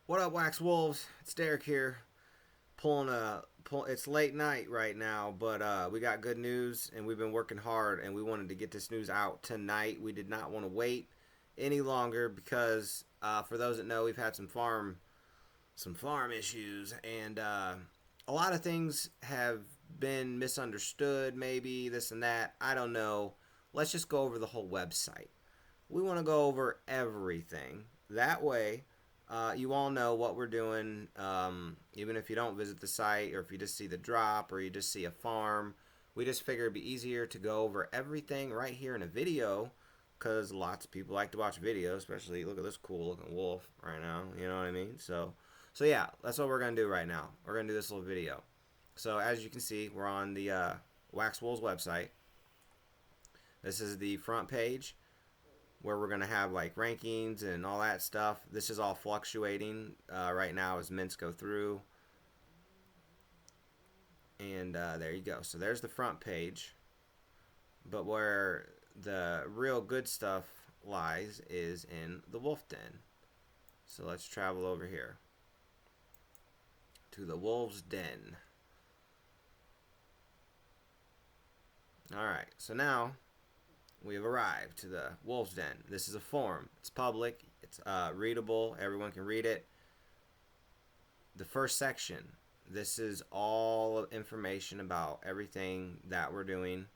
What up, Wax Wolves? It's Derek here. It's late night right now, but we got good news, and we've been working hard, and we wanted to get this news out tonight. We did not want to wait any longer because, for those that know, we've had some farm issues, and a lot of things have been misunderstood. Maybe this and that. I don't know. Let's just go over the whole website. We want to go over everything. That way, you all know what we're doing. Even if you don't visit the site, or if you just see the drop, or you just see a farm, we just figure it'd be easier to go over everything right here in a video, because lots of people like to watch videos. Especially, look at this cool looking wolf right now. You know what I mean? So yeah, that's what we're gonna do right now. We're gonna do this little video. So as you can see, we're on the Wax Wolves website. This is the front page where we're going to have like rankings and all that stuff. This is all fluctuating right now as mints go through. And there you go. So there's the front page. But where the real good stuff lies is in the wolf den. So let's travel over here to the wolf's den. Alright, so now we have arrived to the wolf's den. This is a forum. It's public. It's readable. Everyone can read it. The first section. This is all information about everything that we're doing.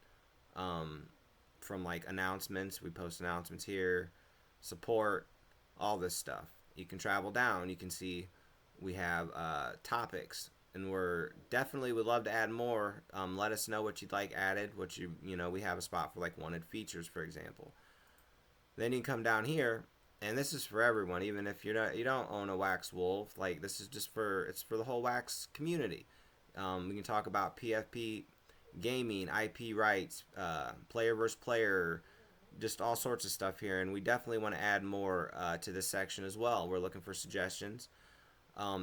From like announcements. We post announcements here. Support. All this stuff. You can travel down. You can see we have topics. And we're definitely would love to add more. Let us know what you'd like added. We have a spot for like wanted features, for example. Then you come down here, and this is for everyone. Even if you don't own a Wax Wolf, like this is just it's for the whole Wax community. We can talk about PFP, gaming, IP rights, player versus player, just all sorts of stuff here. And we definitely want to add more to this section as well. We're looking for suggestions.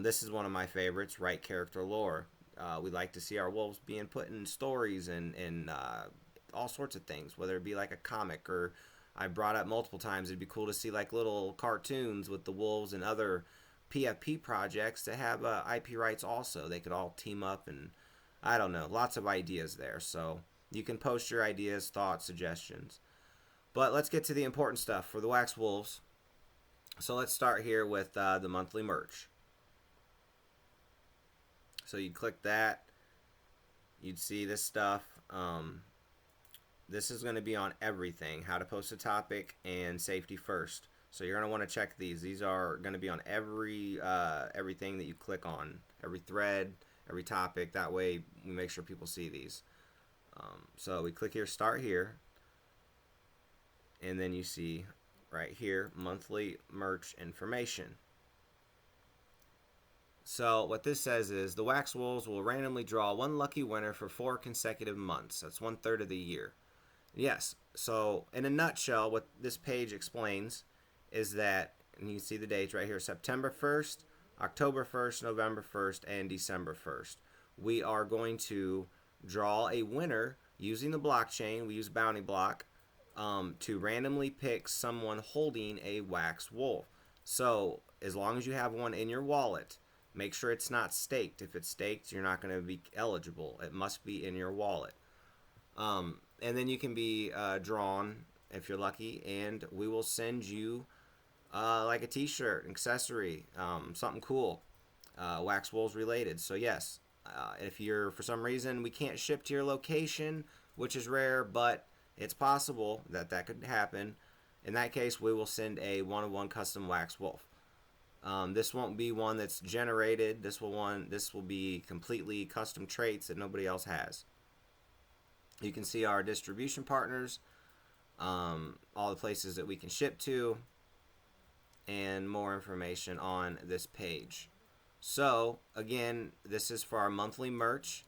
This is one of my favorites, right character lore. We like to see our wolves being put in stories and all sorts of things, whether it be like a comic, or I brought up multiple times, it'd be cool to see like little cartoons with the wolves and other PFP projects that have IP rights also. They could all team up, and I don't know, lots of ideas there. So you can post your ideas, thoughts, suggestions. But let's get to the important stuff for the Wax Wolves. So let's start here with the monthly merch. So you'd click that, you'd see this stuff. This is going to be on everything: how to post a topic and safety first. So you're going to want to check these. These are going to be on everything that you click on, every thread, every topic. That way we make sure people see these. So we click here, start here, and then you see right here monthly merch information. So what this says is the Wax Wolves will randomly draw one lucky winner for 4 consecutive months. That's 1/3 of the year. Yes. So in a nutshell, what this page explains is that, and you can see the dates right here: September 1st, October 1st, November 1st, and December 1st. We are going to draw a winner using the blockchain. We use Bounty Block to randomly pick someone holding a Wax Wolf. So as long as you have one in your wallet, make sure it's not staked. If it's staked, you're not going to be eligible. It must be in your wallet. And then you can be drawn if you're lucky, and we will send you like a t-shirt, accessory, something cool, Wax Wolves related. So yes, if you're, for some reason we can't ship to your location, which is rare, but it's possible that that could happen. In that case, we will send a one-of-one custom Wax Wolf. This won't be one that's generated. This will be completely custom traits that nobody else has. You can see our distribution partners, all the places that we can ship to, and more information on this page. So again, this is for our monthly merch.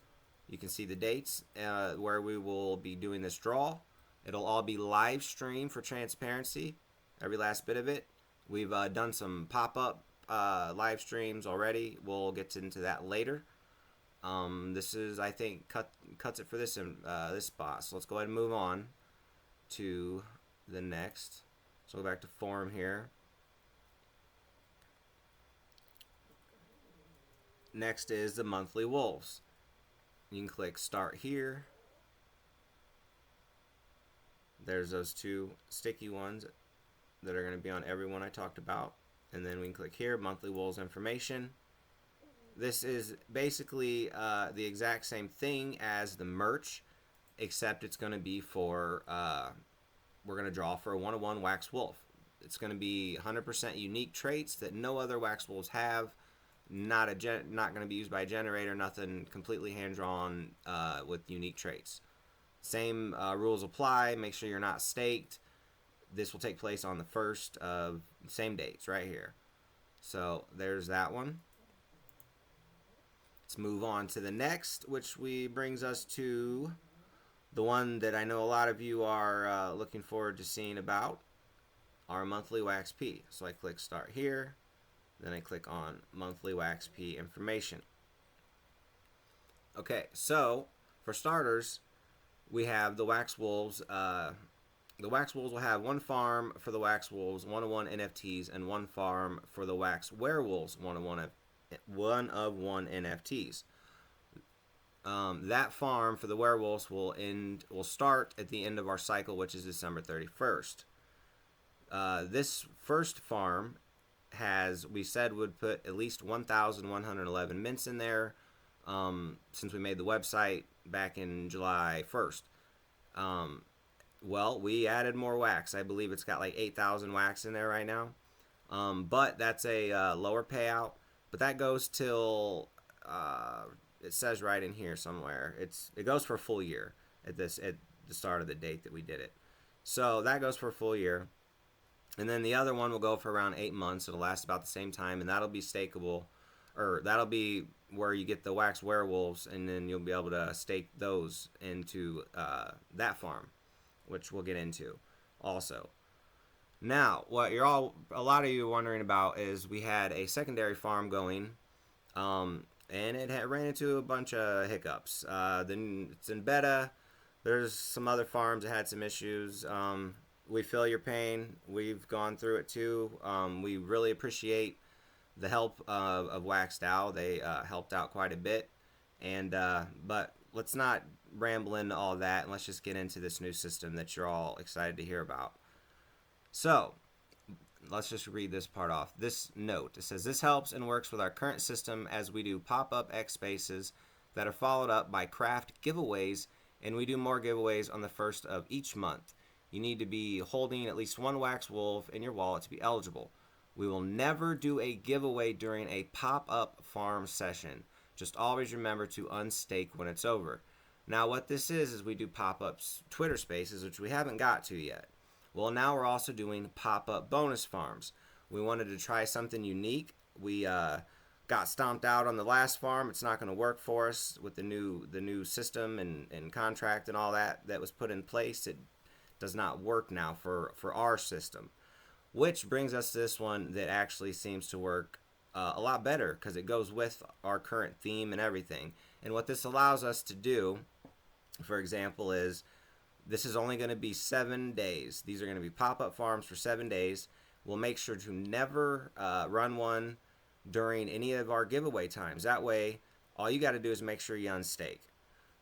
You can see the dates where we will be doing this draw. It'll all be live streamed for transparency, every last bit of it. We've done some pop-up live streams already. We'll get into that later. This is, I think, cuts it for this spot. So let's go ahead and move on to the next. So go back to forum here. next is the monthly wolves. You can click start here. There's those two sticky ones that are going to be on every one I talked about. And then we can click here, monthly wolves information. This is basically the exact same thing as the merch, except it's going to be for, we're going to draw for a 1-of-1 wax wolf. It's going to be 100% unique traits that no other wax wolves have. Not going to be used by a generator, nothing, completely hand-drawn with unique traits. Same rules apply. Make sure you're not staked. This will take place on the first of same dates right here. So there's that one. Let's move on to the next, which brings us to the one that I know a lot of you are looking forward to seeing about, our monthly Wax P. So I click start here, then I click on monthly Wax P information. Okay, so for starters, we have the Wax Wolves. The Wax Wolves will have one farm for the Wax Wolves 1-of-1 NFTs and one farm for the Wax Werewolves 1-of-1 NFTs. That farm for the werewolves will start at the end of our cycle, which is December 31st. This first farm we said would put at least 1,111 mints in there since we made the website back in July 1st. Well, we added more wax. I believe it's got like 8,000 wax in there right now. But that's a lower payout. But that goes till it says right in here somewhere. It goes for a full year at the start of the date that we did it. So that goes for a full year. And then the other one will go for around 8 months. It'll last about the same time, and that'll be stakeable, or that'll be where you get the wax werewolves, and then you'll be able to stake those into that farm, which we'll get into also. Now, what a lot of you are wondering about is we had a secondary farm going, and it ran into a bunch of hiccups. Then it's in beta. There's some other farms that had some issues. We feel your pain. We've gone through it too. We really appreciate the help of WaxDAO. They helped out quite a bit. But let's not ramble into all that, and let's just get into this new system that you're all excited to hear about. So let's just read this part off. This note, it says, this helps and works with our current system as we do pop-up X spaces that are followed up by craft giveaways, and we do more giveaways on the first of each month. You need to be holding at least one wax wolf in your wallet to be eligible. We will never do a giveaway during a pop-up farm session. Just always remember to unstake when it's over. Now what this is we do pop-ups Twitter spaces, which we haven't got to yet. Well, now we're also doing pop-up bonus farms. We wanted to try something unique. We got stomped out on the last farm. It's not going to work for us with the new system and contract and all that was put in place. It does not work now for our system, which brings us to this one that actually seems to work a lot better because it goes with our current theme and everything. And what this allows us to do, for example, is this is only going to be 7 days. These are going to be pop-up farms for 7 days. We'll make sure to never run one during any of our giveaway times. That way, all you got to do is make sure you unstake.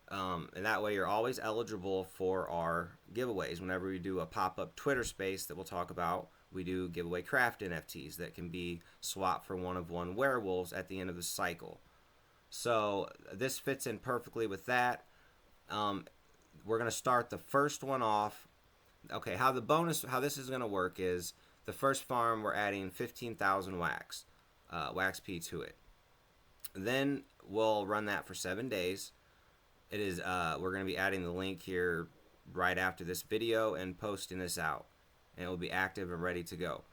And that way you're always eligible for our giveaways. Whenever we do a pop-up Twitter space that we'll talk about, we do giveaway craft NFTs that can be swapped for 1-of-1 werewolves at the end of the cycle. So this fits in perfectly with that. We're going to start the first one off. Okay, how this is going to work is the first farm we're adding 15,000 wax P to it. Then we'll run that for 7 days. It is we're going to be adding the link here right after this video and posting this out, and it will be active and ready to go.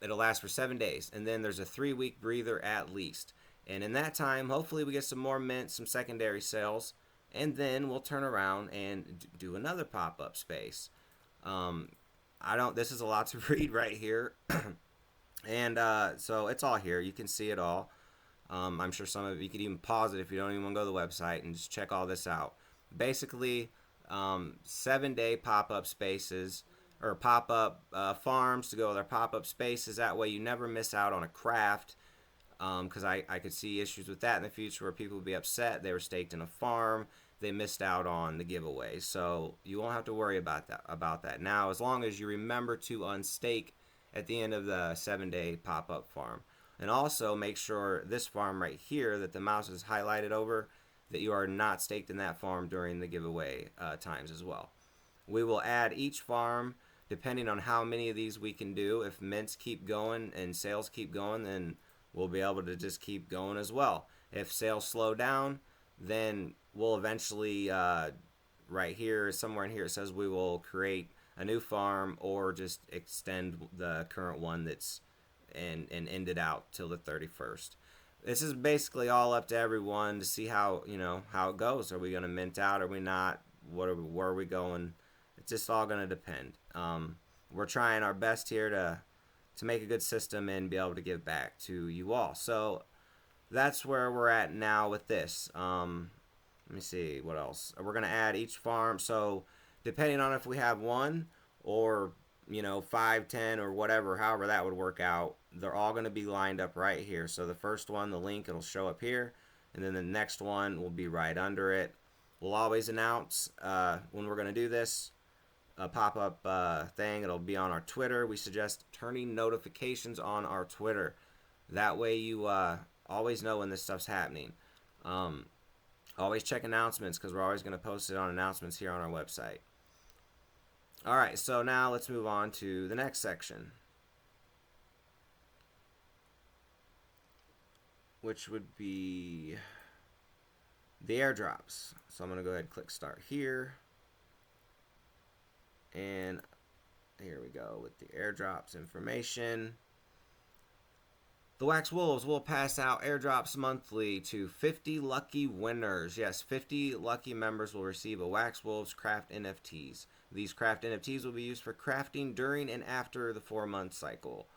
It'll last for 7 days, and then there's a 3-week breather at least. And in that time, hopefully we get some more mints, some secondary sales, and then we'll turn around and do another pop-up space. This is a lot to read right here. And so it's all here. You can see it all. I'm sure some of you could even pause it if you don't even want to go to the website and just check all this out. Basically, 7-day pop-up spaces or pop-up farms to go with our pop-up spaces. That way you never miss out on a craft. because I could see issues with that in the future where people would be upset. They were staked in a farm, they missed out on the giveaway. So you won't have to worry about that now, as long as you remember to unstake at the end of the 7-day pop-up farm. And also make sure this farm right here that the mouse is highlighted over, that you are not staked in that farm during the giveaway times as well. We will add each farm depending on how many of these we can do. If mints keep going and sales keep going, then we'll be able to just keep going as well. If sales slow down, then we'll eventually, right here, somewhere in here, it says we will create a new farm or just extend the current one that's and end it out till the 31st. This is basically all up to everyone to see how how it goes. Are we going to mint out? Are we not? Where are we going? It's just all going to depend. We're trying our best here to make a good system and be able to give back to you all. So that's where we're at now with this. Let me see what else. We're going to add each farm. So depending on if we have one or 5, 10, or whatever, however that would work out, they're all going to be lined up right here. So the first one, the link, it'll show up here, and then the next one will be right under it. We'll always announce when we're going to do this, a pop-up thing. It'll be on our Twitter. We suggest turning notifications on our Twitter. That way you always know when this stuff's happening. Always check announcements, because we're always going to post it on announcements here on our website. All right, so now let's move on to the next section, which would be the airdrops. So I'm going to go ahead and click start here. And here we go with the airdrops information. The Wax Wolves will pass out airdrops monthly to 50 lucky winners. Yes, 50 lucky members will receive a Wax Wolves craft NFTs. These craft NFTs will be used for crafting during and after the 4-month cycle.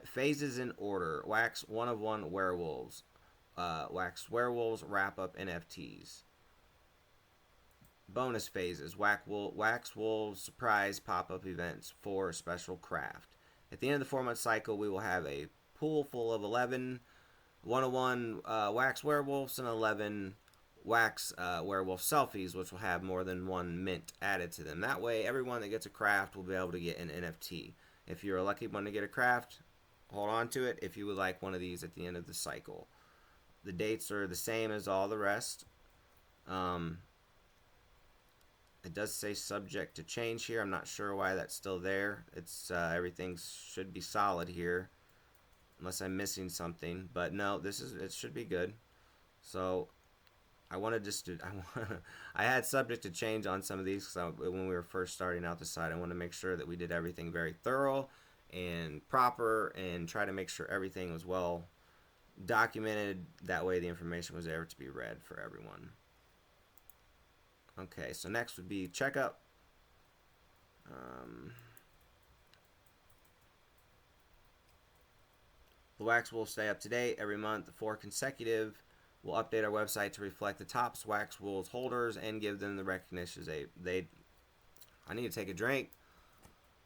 Phases in order. Wax 1 of 1 werewolves. Wax werewolves wrap up NFTs. Bonus phases. Wax wolves surprise pop-up events for special craft. At the end of the 4-month cycle, we will have a pool full of 11 101 wax werewolves and 11 wax werewolf selfies, which will have more than one mint added to them. That way, everyone that gets a craft will be able to get an NFT. If you're a lucky one to get a craft, hold on to it if you would like one of these at the end of the cycle. The dates are the same as all the rest. It does say subject to change here. I'm not sure why that's still there. It's everything should be solid here, unless I'm missing something. But no, it should be good. So I wanted just to I had subject to change on some of these because when we were first starting out the site, I wanted to make sure that we did everything very thorough and proper, and try to make sure everything was well documented. That way, the information was there to be read for everyone. Okay, so next would be checkup. The Wax will stay up to date every month for consecutive. We'll update our website to reflect the top Wax Wolves holders and give them the recognition they. I need to take a drink.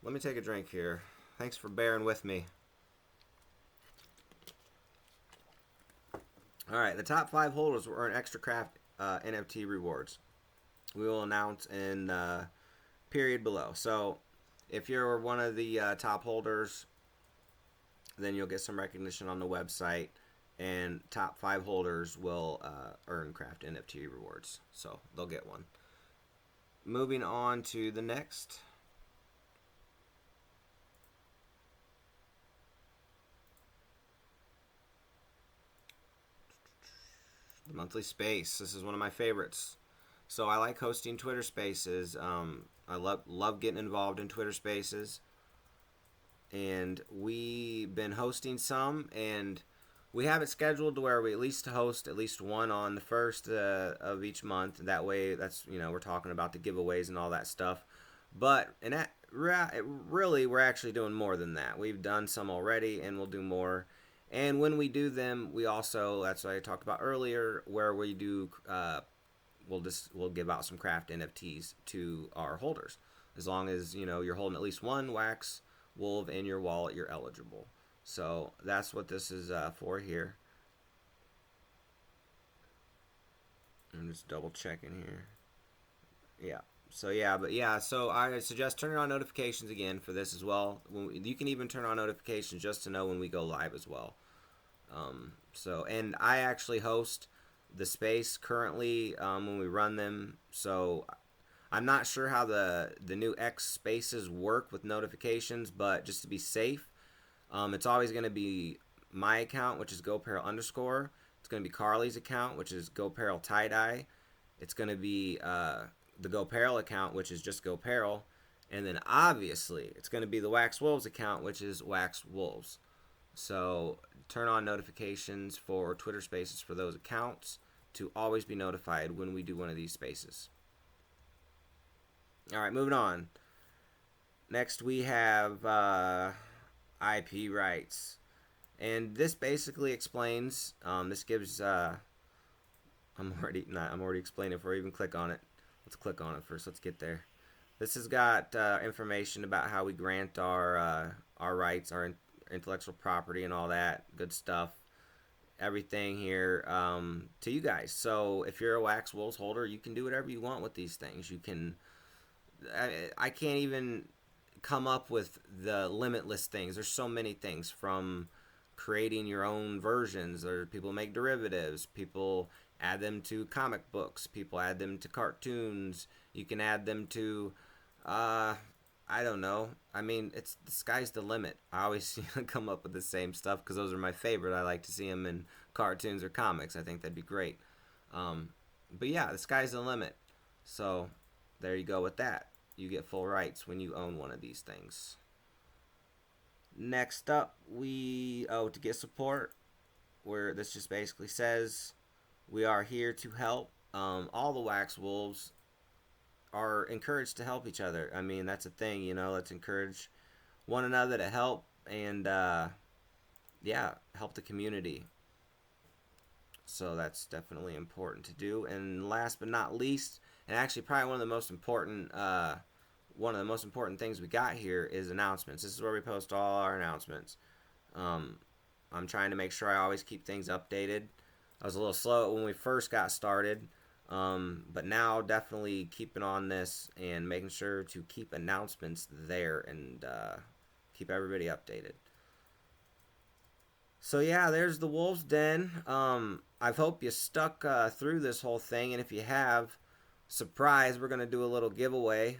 Let me take a drink here. Thanks for bearing with me. All right, the top 5 holders will earn extra craft NFT rewards. We will announce in the period below. So if you're one of the top holders, then you'll get some recognition on the website, and top 5 holders will earn craft NFT rewards. So they'll get one. Moving on to the next. The monthly space. This is one of my favorites. So I like hosting Twitter Spaces. I love getting involved in Twitter Spaces. And we've been hosting some, and we have it scheduled to where we at least host at least one on the first of each month. That way, that's we're talking about the giveaways and all that stuff. But really, we're actually doing more than that. We've done some already, and we'll do more. And when we do them, we also, that's what I talked about earlier, where we do we'll give out some craft NFTs to our holders. As long as you're holding at least one Wax Wolf in your wallet, you're eligible. So that's what this is for here. I'm just double checking here. Yeah. So yeah, but yeah, so I suggest turning on notifications again for this as well. You can even turn on notifications just to know when we go live as well. So, and I actually host the space currently when we run them. So I'm not sure how the new X spaces work with notifications, but just to be safe, it's always going to be my account, which is GoParel underscore. It's going to be Carly's account, which is GoParel tie dye. It's going to be the GoParel account, which is just GoParel, and then obviously it's going to be the Wax Wolves account, which is Wax Wolves. So turn on notifications for Twitter Spaces for those accounts to always be notified when we do one of these spaces. All right, moving on. Next we have IP rights, and this basically explains. This gives. I'm already explaining before I even click on it. Let's click on it first. Let's get there. This has got information about how we grant our rights, our intellectual property, and all that good stuff. Everything here to you guys. So if you're a Wax Wolves holder, you can do whatever you want with these things. You can. I can't even come up with the limitless things. There's so many things, from creating your own versions, or people make derivatives, people add them to comic books, people add them to cartoons, you can add them to I don't know. I mean, it's the sky's the limit. I always come up with the same stuff because those are my favorite. I like to see them in cartoons or comics. I think that'd be great. But yeah, the sky's the limit. So there you go with that. You get full rights when you own one of these things. Next up, to get support, where this just basically says we are here to help. All the Wax Wolves are encouraged to help each other. I mean, that's a thing, let's encourage one another to help and, help the community. So that's definitely important to do. And last but not least, and actually probably one of the most important things we got here is announcements. This is where we post all our announcements. I'm trying to make sure I always keep things updated. I was a little slow when we first got started, but now definitely keeping on this and making sure to keep announcements there and keep everybody updated. So yeah, there's the Wolves Den. I hope you stuck through this whole thing, and if you have, surprise, we're going to do a little giveaway.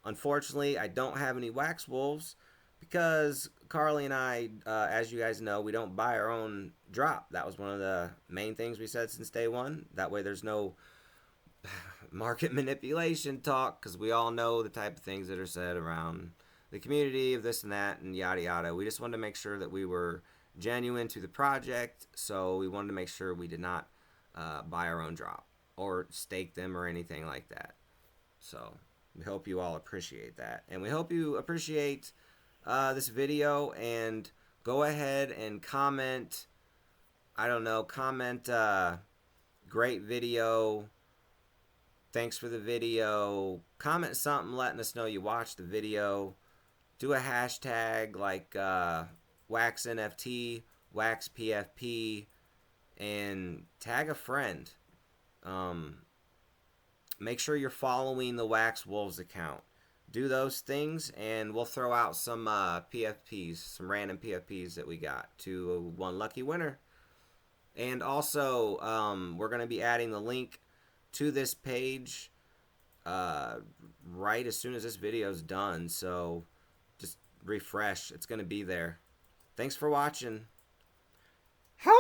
Unfortunately, I don't have any Wax Wolves because Carly and I, as you guys know, we don't buy our own drop. That was one of the main things we said since day one. That way there's no market manipulation talk, because we all know the type of things that are said around the community of this and that and yada yada. We just wanted to make sure that we were genuine to the project, so we wanted to make sure we did not buy our own drop or stake them or anything like that. So we hope you all appreciate that, and we hope you appreciate this video, and go ahead and comment. I don't know, comment great video, thanks for the video, comment something letting us know you watched the video. Do a hashtag like Wax NFT, Wax PFP, and tag a friend. Make sure you're following the Wax Wolves account. Do those things, and we'll throw out some PFPs, some random PFPs that we got to one lucky winner. And also, we're going to be adding the link to this page right as soon as this video is done. So just refresh. It's going to be there. Thanks for watching. How?